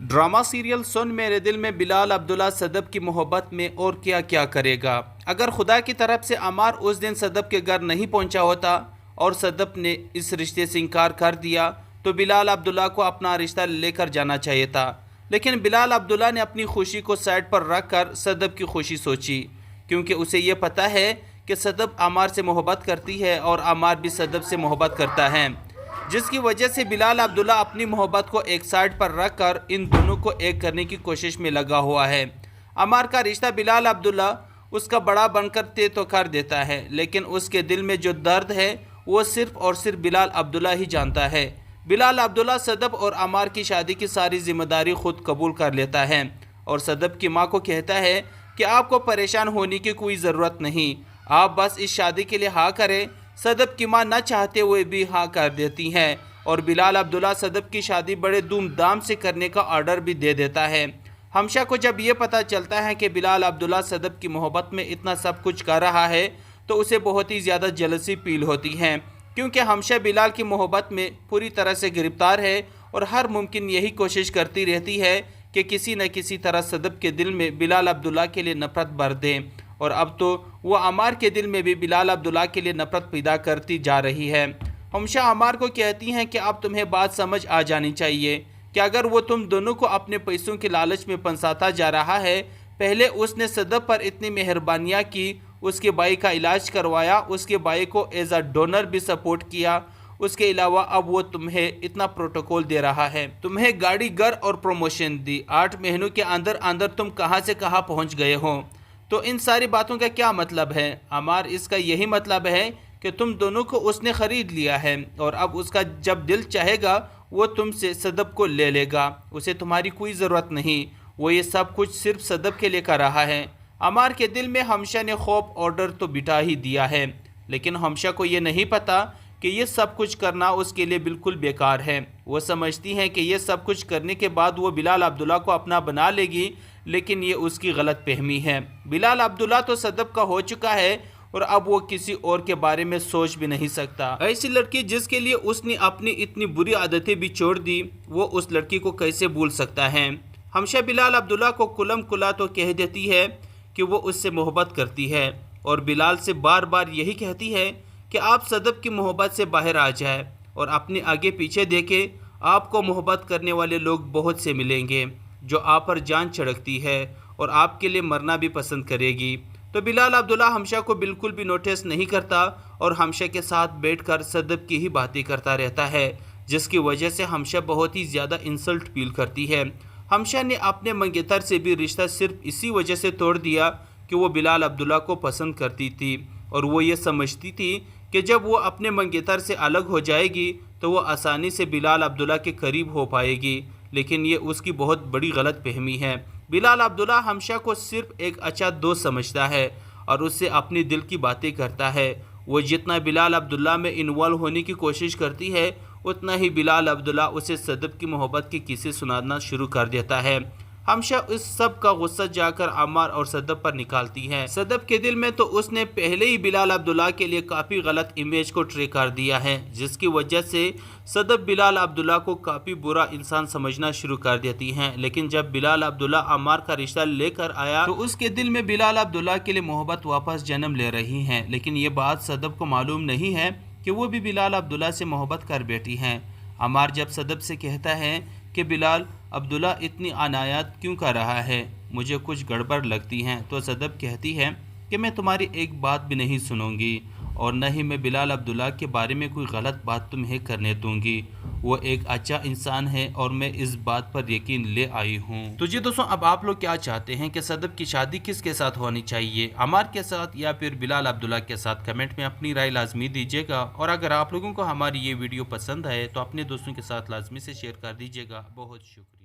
Drama serial सुन मेरे दिल में बिलाल अब्दुल्ला सदब की मोहब्बत में और क्या क्या करेगा। अगर खुदा की तरफ से अमार उस दिन सदब के घर नहीं पहुंचा होता और सदब ने इस रिश्ते से इनकार कर दिया तो बिलाल अब्दुल्ला को अपना रिश्ता लेकर जाना चाहिए था। लेकिन बिलाल अब्दुल्ला ने अपनी खुशी को साइड पर रख कर सदब की खुशी सोची, क्योंकि उसे ये पता है कि सदब अमार से मोहब्बत करती है और अमार भी सदब से मोहब्बत करता है, जिसकी वजह से बिलाल अब्दुल्ला अपनी मोहब्बत को एक साइड पर रख कर इन दोनों को एक करने की कोशिश में लगा हुआ है। अमार का रिश्ता बिलाल अब्दुल्ला उसका बड़ा बनकर तय तो कर देता है, लेकिन उसके दिल में जो दर्द है वो सिर्फ और सिर्फ बिलाल अब्दुल्ला ही जानता है। बिलाल अब्दुल्ला सदब और अमार की शादी की सारी जिम्मेदारी खुद कबूल कर लेता है और सदब की माँ को कहता है कि आपको परेशान होने की कोई ज़रूरत नहीं, आप बस इस शादी के लिए हाँ करें। सदब की माँ न चाहते हुए भी हाँ कर देती हैं और बिलाल अब्दुल्ला सदब की शादी बड़े धूमधाम से करने का ऑर्डर भी दे देता है। हमशा को जब ये पता चलता है कि बिलाल अब्दुल्ला सदब की मोहब्बत में इतना सब कुछ कर रहा है तो उसे बहुत ही ज़्यादा जलसी फील होती है, क्योंकि हमशा बिलाल की मोहब्बत में पूरी तरह से गिरफ्तार है और हर मुमकिन यही कोशिश करती रहती है कि किसी न किसी तरह सदब के दिल में बिलाल अब्दुल्ला के लिए नफ़रत भर दें। और अब तो वो अमार के दिल में भी बिलाल अब्दुल्ला के लिए नफ़रत पैदा करती जा रही है। हमशा अमार को कहती हैं कि अब तुम्हें बात समझ आ जानी चाहिए कि अगर वो तुम दोनों को अपने पैसों के लालच में फंसाता जा रहा है, पहले उसने सदब पर इतनी मेहरबानियाँ की, उसके भाई का इलाज करवाया, उसके भाई को एज अ डोनर भी सपोर्ट किया, उसके अलावा अब वो तुम्हें इतना प्रोटोकॉल दे रहा है, तुम्हें गाड़ी घर और प्रमोशन दी, 8 महीनों के अंदर अंदर तुम कहाँ से कहाँ पहुँच गए हो। तो इन सारी बातों का क्या मतलब है? अमार, इसका यही मतलब है कि तुम दोनों को उसने ख़रीद लिया है और अब उसका जब दिल चाहेगा वो तुमसे सदब को ले लेगा, उसे तुम्हारी कोई ज़रूरत नहीं, वो ये सब कुछ सिर्फ सदब के लिए कर रहा है। अमार के दिल में हमशा ने खौफ ऑर्डर तो बिठा ही दिया है, लेकिन हमशा को ये नहीं पता कि ये सब कुछ करना उसके लिए बिल्कुल बेकार है। वो समझती हैं कि ये सब कुछ करने के बाद वो बिलाल अब्दुल्ला को अपना बना लेगी, लेकिन ये उसकी गलत फहमी है। बिलाल अब्दुल्ला तो सदब का हो चुका है और अब वो किसी और के बारे में सोच भी नहीं सकता। ऐसी लड़की जिसके लिए उसने अपनी इतनी बुरी आदतें भी छोड़ दी, वो उस लड़की को कैसे भूल सकता है। हमशा बिलाल अब्दुल्ला को कुलम कुला तो कह देती है कि वो उससे मोहब्बत करती है और बिलाल से बार बार यही कहती है कि आप सदब की मोहब्बत से बाहर आ जाए और अपने आगे पीछे देखे, आपको मोहब्बत करने वाले लोग बहुत से मिलेंगे जो आप पर जान छिड़कती है और आपके लिए मरना भी पसंद करेगी। तो बिलाल अब्दुल्ला हमशा को बिल्कुल भी नोटिस नहीं करता और हमशा के साथ बैठकर सदब की ही बातें करता रहता है, जिसकी वजह से हमशा बहुत ही ज़्यादा इंसल्ट फील करती है। हमशा ने अपने मंगेतर से भी रिश्ता सिर्फ इसी वजह से तोड़ दिया कि वो बिलाल अब्दुल्ला को पसंद करती थी और वो ये समझती थी कि जब वो अपने मंगेतर से अलग हो जाएगी तो वो आसानी से बिलाल अब्दुल्ला के करीब हो पाएगी, लेकिन ये उसकी बहुत बड़ी गलत फहमी है। बिलाल अब्दुल्ला हमशा को सिर्फ एक अच्छा दोस्त समझता है और उससे अपनी दिल की बातें करता है। वो जितना बिलाल अब्दुल्ला में इन्वॉल्व होने की कोशिश करती है उतना ही बिलाल अब्दुल्ला उसे सदब की मोहब्बत के किस्से सुनाना शुरू कर देता है। हमशा इस सब का गुस्सा जाकर अमार और सदब पर निकालती है। सदब के दिल में तो उसने पहले ही बिलाल अब्दुल्ला के लिए काफ़ी गलत इमेज को ट्रे कर दिया है, जिसकी वजह से सदब बिलाल अब्दुल्ला को काफ़ी बुरा इंसान समझना शुरू कर देती हैं। लेकिन जब बिलाल अब्दुल्ला अमार का रिश्ता लेकर आया तो उसके दिल में बिलाल अब्दुल्ला के लिए मोहब्बत वापस जन्म ले रही हैं, लेकिन ये बात सदब को मालूम नहीं है कि वो भी बिलाल अब्दुल्ला से मोहब्बत कर बैठी हैं। अमार जब सदब से कहता है कि बिलाल अब्दुल्ला इतनी अनायात क्यों कर रहा है, मुझे कुछ गड़बड़ लगती हैं, तो सदब कहती है कि मैं तुम्हारी एक बात भी नहीं सुनूंगी और न ही मैं बिलाल अब्दुल्ला के बारे में कोई गलत बात तुम्हें करने दूंगी। वो एक अच्छा इंसान है और मैं इस बात पर यकीन ले आई हूँ। तो जी दोस्तों, अब आप लोग क्या चाहते हैं कि सदब की शादी किसके साथ होनी चाहिए, अमार के साथ या फिर बिलाल अब्दुल्ला के साथ? कमेंट में अपनी राय लाजमी दीजिएगा और अगर आप लोगों को हमारी ये वीडियो पसंद आए तो अपने दोस्तों के साथ लाजमी से शेयर कर दीजिएगा। बहुत शुक्रिया।